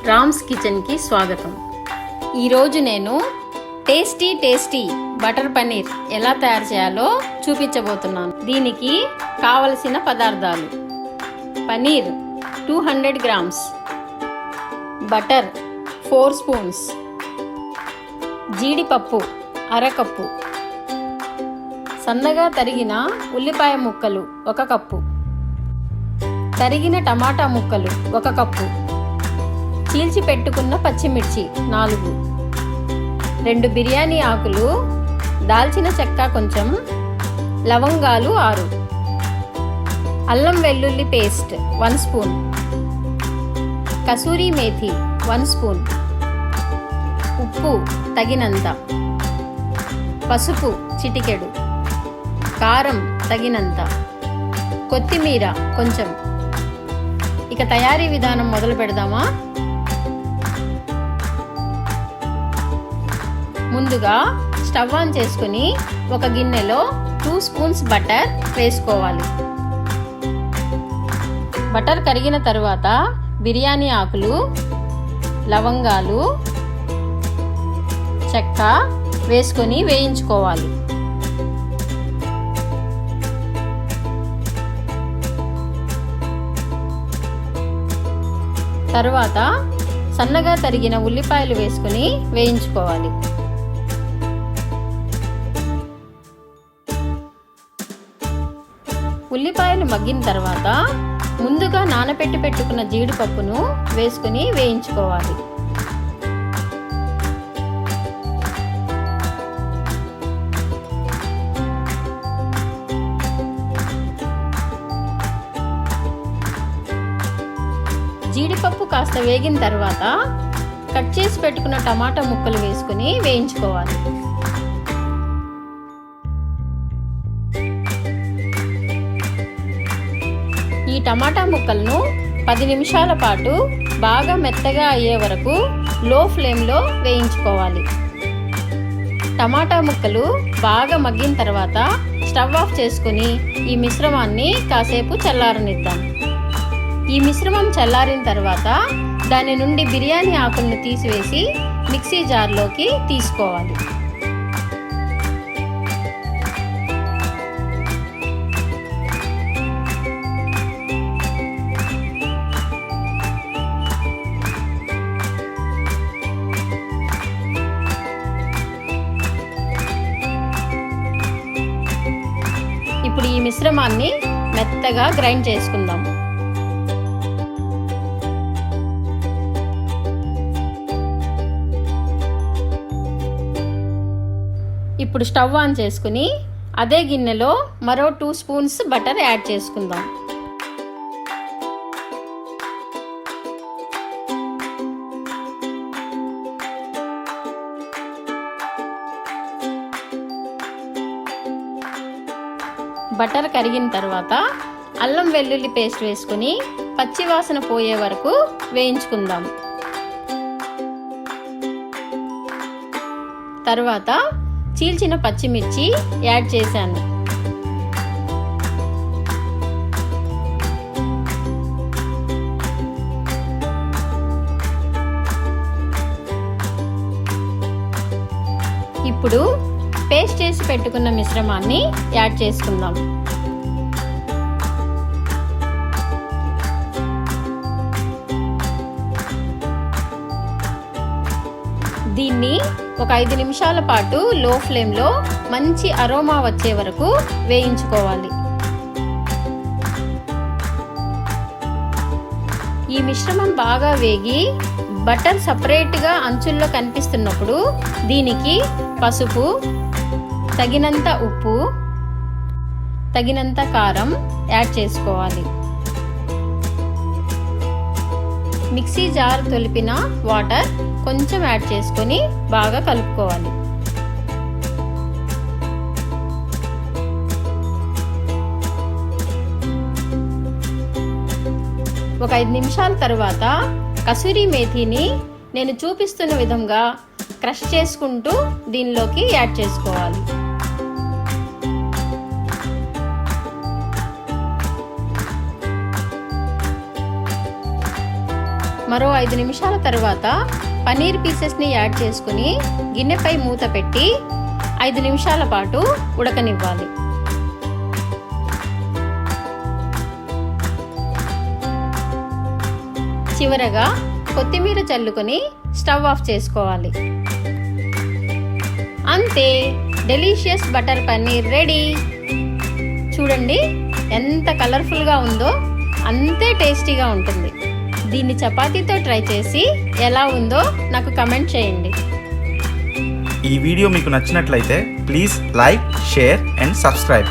రామ్స్ కిచెన్కి స్వాగతం. ఈరోజు నేను టేస్టీ బటర్ పన్నీర్ ఎలా తయారు చేయాలో చూపించబోతున్నాను. దీనికి కావలసిన పదార్థాలు: పన్నీర్ 200 గ్రామ్స్, బటర్ 4 స్పూన్స్, జీడిపప్పు అరకప్పు, సన్నగా తరిగిన ఉల్లిపాయ ముక్కలు 1 కప్పు, తరిగిన టమాటా ముక్కలు 1 కప్పు, చీల్చి పెట్టుకున్న పచ్చిమిర్చి 4, 2 బిర్యానీ ఆకులు, దాల్చిన చెక్క కొంచెం, లవంగాలు 6, అల్లం వెల్లుల్లి పేస్ట్ 1 స్పూన్, కసూరి మేథి 1 స్పూన్, ఉప్పు తగినంత, పసుపు చిటికెడు, కారం తగినంత, కొత్తిమీర కొంచెం. ఇక తయారీ విధానం మొదలు పెడదామా? ముందుగా స్టవ్ ఆన్ చేసుకుని ఒక గిన్నెలో 2 స్పూన్స్ బటర్ వేసుకోవాలి. బటర్ కరిగిన తర్వాత బిర్యానీ ఆకులు, లవంగాలు, చెక్క వేసుకొని వేయించుకోవాలి. తర్వాత సన్నగా తరిగిన ఉల్లిపాయలు వేసుకొని వేయించుకోవాలి. ఉల్లిపాయలు మగ్గిన తర్వాత ముందుగా నానబెట్టి పెట్టుకున్న జీడిపప్పును వేసుకుని వేయించుకోవాలి. జీడిపప్పు కాస్త వేగిన తర్వాత కట్ చేసి పెట్టుకున్న టమాటా ముక్కలు వేసుకుని వేయించుకోవాలి. ఈ టమాటా ముక్కలను 10 నిమిషాల పాటు బాగా మెత్తగా అయ్యే వరకు లో ఫ్లేమ్లో వేయించుకోవాలి. టమాటా ముక్కలు బాగా మగ్గిన తర్వాత స్టవ్ ఆఫ్ చేసుకుని ఈ మిశ్రమాన్ని కాసేపు చల్లారనిద్దాం. ఈ మిశ్రమం చల్లారిన తర్వాత దాని నుండి బిర్యానీ ఆకులను తీసివేసి మిక్సీ జార్లోకి తీసుకోవాలి. ఇప్పుడు ఈ మిశ్రమాన్ని మెత్తగా గ్రైండ్ చేసుకుందాం. ఇప్పుడు స్టవ్ ఆన్ చేసుకుని అదే గిన్నెలో మరో 2 స్పూన్స్ బటర్ యాడ్ చేసుకుందాం. బటర్ కరిగిన తర్వాత అల్లం వెల్లుల్లి పేస్ట్ వేసుకుని పచ్చివాసన పోయే వరకు వేయించుకుందాం. తర్వాత చీల్చిన పచ్చిమిర్చి యాడ్ చేశాను. ఇప్పుడు పేస్ట్ చేసి పెట్టుకున్న మిశ్రమాన్ని యాడ్ చేసుకుందాం. దీన్ని ఒక 5 నిమిషాల పాటు లో ఫ్లేమ్లో మంచి అరోమా వచ్చే వరకు వేయించుకోవాలి. ఈ మిశ్రమం బాగా వేగి బటర్ సపరేట్గా అంచుల్లో కనిపిస్తున్నప్పుడు దీనికి పసుపు, తగినంత ఉప్పు, తగినంత కారం యాడ్ చేసుకోవాలి. మిక్సీ జార్ తొలిపిన వాటర్ కొంచెం యాడ్ చేసుకొని బాగా కలుపుకోవాలి. ఒక 5 నిమిషాల తర్వాత కసూరి మేథిని నేను చూపిస్తున్న విధంగా క్రష్ చేసుకుంటూ దీనిలోకి యాడ్ చేసుకోవాలి. మరో 5 నిమిషాల తర్వాత పన్నీర్ పీసెస్ని యాడ్ చేసుకుని గిన్నెపై మూత పెట్టి 5 నిమిషాల పాటు ఉడకనివ్వాలి. చివరగా కొత్తిమీర చల్లుకొని స్టవ్ ఆఫ్ చేసుకోవాలి. అంతే, డెలీషియస్ బటర్ పన్నీర్ రెడీ. చూడండి ఎంత కలర్ఫుల్గా ఉందో, అంతే టేస్టీగా ఉంటుంది. దీన్ని చపాతీతో ట్రై చేసి ఎలా ఉందో నాకు కమెంట్ చేయండి. ఈ వీడియో మీకు నచ్చినట్లయితే please like, share and subscribe.